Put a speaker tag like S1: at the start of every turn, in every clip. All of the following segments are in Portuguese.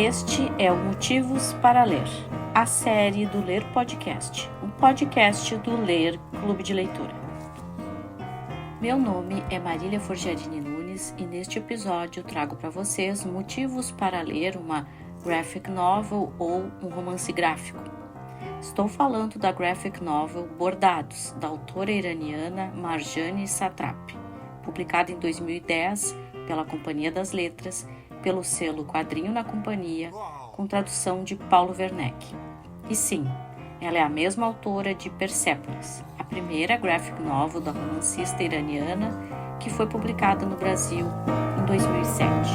S1: Este é o Motivos para Ler, a série do Ler Podcast, o podcast do Ler Clube de Leitura. Meu nome é Marília Forgiarini Nunes e neste episódio trago para vocês motivos para ler uma graphic novel ou um romance gráfico. Estou falando da graphic novel Bordados, da autora iraniana Marjane Satrapi, publicada em 2010 pela Companhia das Letras, pelo selo Quadrinho na Companhia, com tradução de Paulo Werneck. E sim, ela é a mesma autora de Persépolis, a primeira graphic novel da romancista iraniana que foi publicada no Brasil em 2007.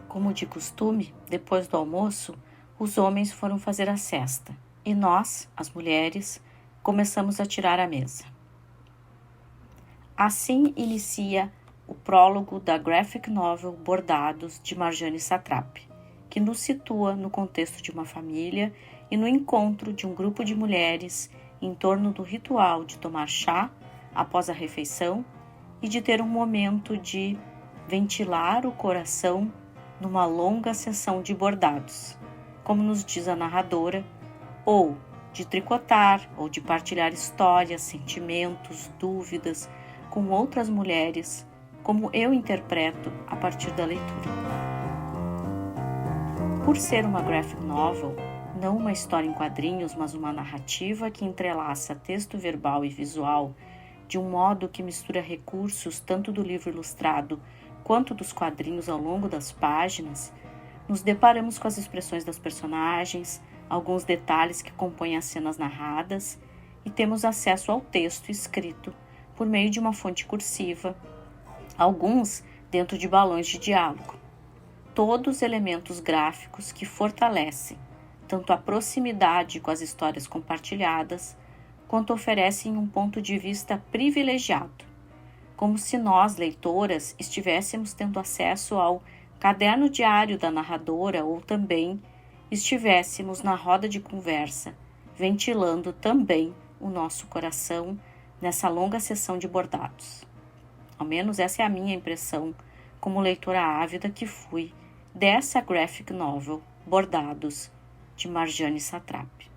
S1: Como de costume, depois do almoço, os homens foram fazer a cesta e nós, as mulheres, começamos a tirar a mesa. Assim inicia o prólogo da graphic novel Bordados, de Marjane Satrapi, que nos situa no contexto de uma família e no encontro de um grupo de mulheres em torno do ritual de tomar chá após a refeição e de ter um momento de ventilar o coração numa longa sessão de bordados, como nos diz a narradora, ou de tricotar ou de partilhar histórias, sentimentos, dúvidas, com outras mulheres, como eu interpreto a partir da leitura. Por ser uma graphic novel, não uma história em quadrinhos, mas uma narrativa que entrelaça texto verbal e visual de um modo que mistura recursos tanto do livro ilustrado quanto dos quadrinhos ao longo das páginas, nos deparamos com as expressões das personagens, alguns detalhes que compõem as cenas narradas e temos acesso ao texto escrito por meio de uma fonte cursiva, alguns dentro de balões de diálogo. Todos elementos gráficos que fortalecem tanto a proximidade com as histórias compartilhadas, quanto oferecem um ponto de vista privilegiado, como se nós, leitoras, estivéssemos tendo acesso ao caderno diário da narradora ou também estivéssemos na roda de conversa, ventilando também o nosso coração nessa longa sessão de bordados. Ao menos essa é a minha impressão como leitora ávida que fui dessa graphic novel Bordados, de Marjane Satrapi.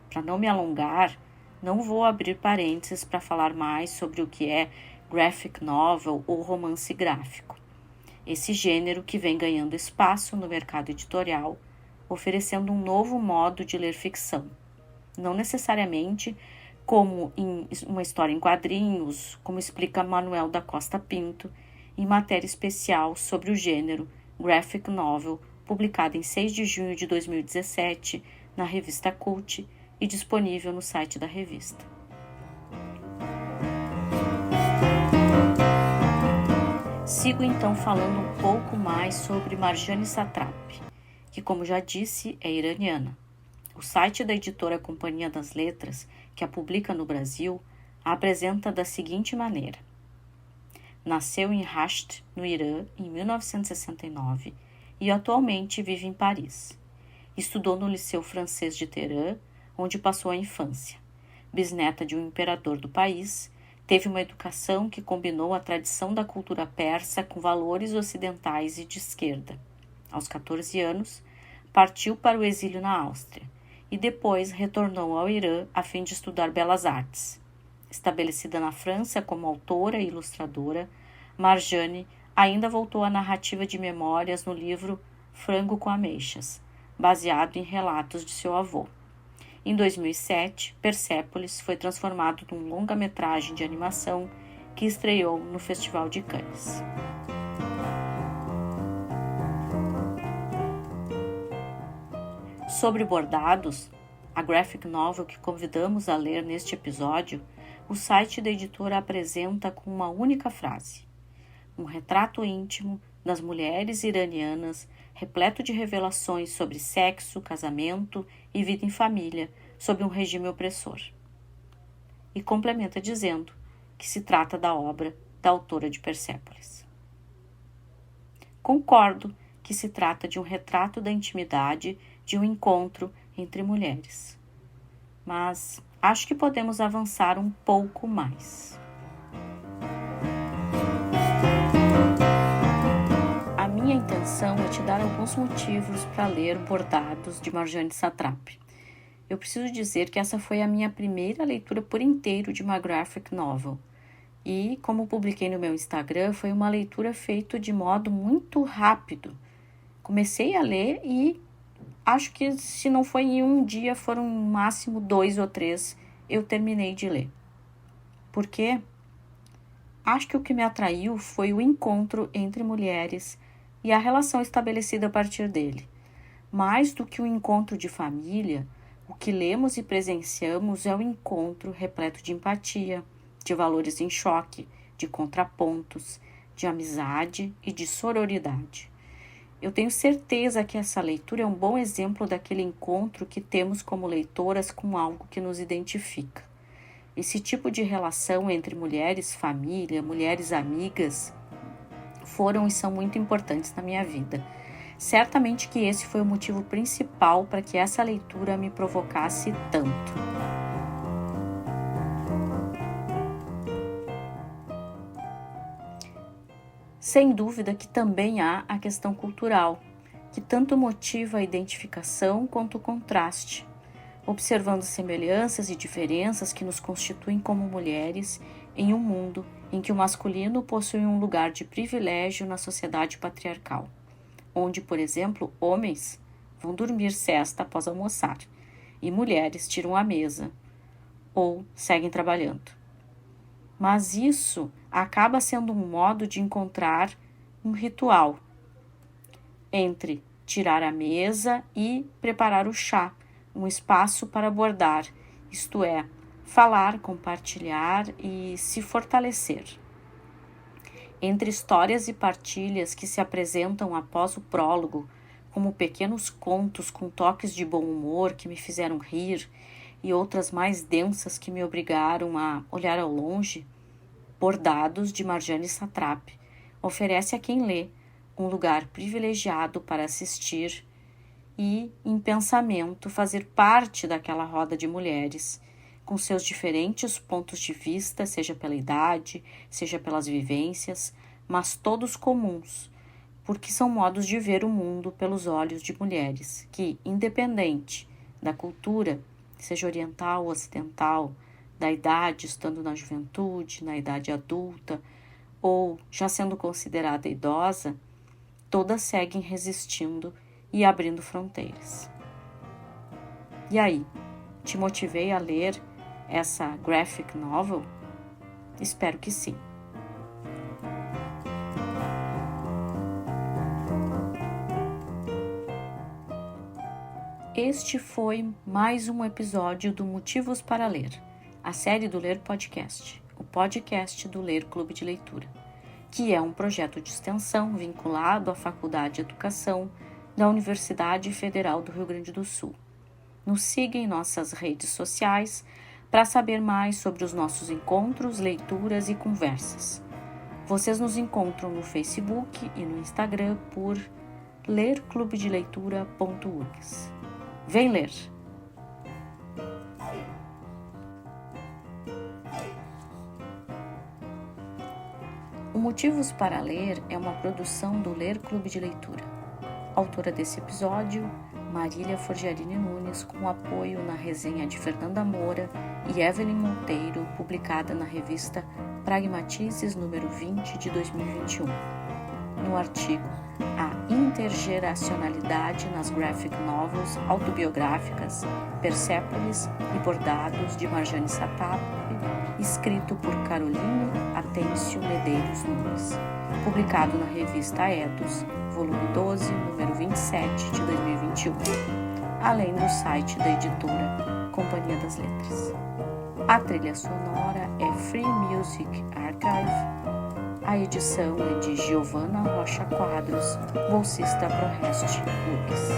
S1: Para não me alongar, não vou abrir parênteses para falar mais sobre o que é graphic novel ou romance gráfico. Esse gênero que vem ganhando espaço no mercado editorial, oferecendo um novo modo de ler ficção. Não necessariamente como em uma história em quadrinhos, como explica Manuel da Costa Pinto, em matéria especial sobre o gênero graphic novel, publicada em 6 de junho de 2017 na revista Cult e disponível no site da revista. Sigo então falando um pouco mais sobre Marjane Satrapi, que, como já disse, é iraniana. O site da editora Companhia das Letras, que a publica no Brasil, a apresenta da seguinte maneira. Nasceu em Rasht, no Irã, em 1969 e atualmente vive em Paris. Estudou no Liceu Francês de Teherã, onde passou a infância. Bisneta de um imperador do país, teve uma educação que combinou a tradição da cultura persa com valores ocidentais e de esquerda. Aos 14 anos, partiu para o exílio na Áustria e depois retornou ao Irã a fim de estudar belas artes. Estabelecida na França como autora e ilustradora, Marjane ainda voltou à narrativa de memórias no livro Frango com Ameixas, baseado em relatos de seu avô. Em 2007, Persépolis foi transformado num longa-metragem de animação que estreou no Festival de Cannes. Sobre Bordados, a graphic novel que convidamos a ler neste episódio, o site da editora apresenta com uma única frase: um retrato íntimo das mulheres iranianas, repleto de revelações sobre sexo, casamento e vida em família, sob um regime opressor. E complementa dizendo que se trata da obra da autora de Persépolis. Concordo que se trata de um retrato da intimidade de um encontro entre mulheres. Mas acho que podemos avançar um pouco mais. introdução é te dar alguns motivos para ler Bordados, de Marjane Satrapi. Eu preciso dizer que essa foi a minha primeira leitura por inteiro de uma graphic novel. E, como publiquei no meu Instagram, foi uma leitura feita de modo muito rápido. Comecei a ler e acho que se não foi em um dia, foram no máximo 2 ou 3, eu terminei de ler. Por quê? Acho que o que me atraiu foi o encontro entre mulheres e a relação estabelecida a partir dele. Mais do que um encontro de família, o que lemos e presenciamos é um encontro repleto de empatia, de valores em choque, de contrapontos, de amizade e de sororidade. Eu tenho certeza que essa leitura é um bom exemplo daquele encontro que temos como leitoras com algo que nos identifica. Esse tipo de relação entre mulheres família, mulheres amigas, foram e são muito importantes na minha vida. Certamente que esse foi o motivo principal para que essa leitura me provocasse tanto. Sem dúvida que também há a questão cultural, que tanto motiva a identificação quanto o contraste, observando semelhanças e diferenças que nos constituem como mulheres em um mundo em que o masculino possui um lugar de privilégio na sociedade patriarcal, onde, por exemplo, homens vão dormir siesta após almoçar e mulheres tiram a mesa ou seguem trabalhando. Mas isso acaba sendo um modo de encontrar um ritual entre tirar a mesa e preparar o chá, um espaço para bordar, isto é, falar, compartilhar e se fortalecer. Entre histórias e partilhas que se apresentam após o prólogo, como pequenos contos com toques de bom humor que me fizeram rir e outras mais densas que me obrigaram a olhar ao longe, Bordados, de Marjane Satrapi, oferece a quem lê um lugar privilegiado para assistir e, em pensamento, fazer parte daquela roda de mulheres, com seus diferentes pontos de vista, seja pela idade, seja pelas vivências, mas todos comuns, porque são modos de ver o mundo pelos olhos de mulheres que, independente da cultura, seja oriental ou ocidental, da idade, estando na juventude, na idade adulta, ou já sendo considerada idosa, todas seguem resistindo e abrindo fronteiras. E aí, te motivei a ler essa graphic novel? Espero que sim. Este foi mais um episódio do Motivos para Ler, a série do Ler Podcast, o podcast do Ler Clube de Leitura, que é um projeto de extensão vinculado à Faculdade de Educação da Universidade Federal do Rio Grande do Sul. Nos siga em nossas redes sociais para saber mais sobre os nossos encontros, leituras e conversas. Vocês nos encontram no Facebook e no Instagram por lerclubedeleitura.urgs. Vem ler! O Motivos para Ler é uma produção do Ler Clube de Leitura. Autora desse episódio, Marília Forgiarini Nunes, com apoio na resenha de Fernanda Moura e Evelyn Monteiro, publicada na revista Pragmatizes, número 20, de 2021. No artigo A Intergeracionalidade nas Graphic Novels Autobiográficas, Persépolis e Bordados, de Marjane Satrapi, escrito por Caroline Atêncio Medeiros Nunes, publicado na revista Etos, volume 12, número 27, de 2021, além do site da editora Companhia das Letras. A trilha sonora é Free Music Archive. A edição é de Giovana Rocha Quadros, bolsista ProRest URGS.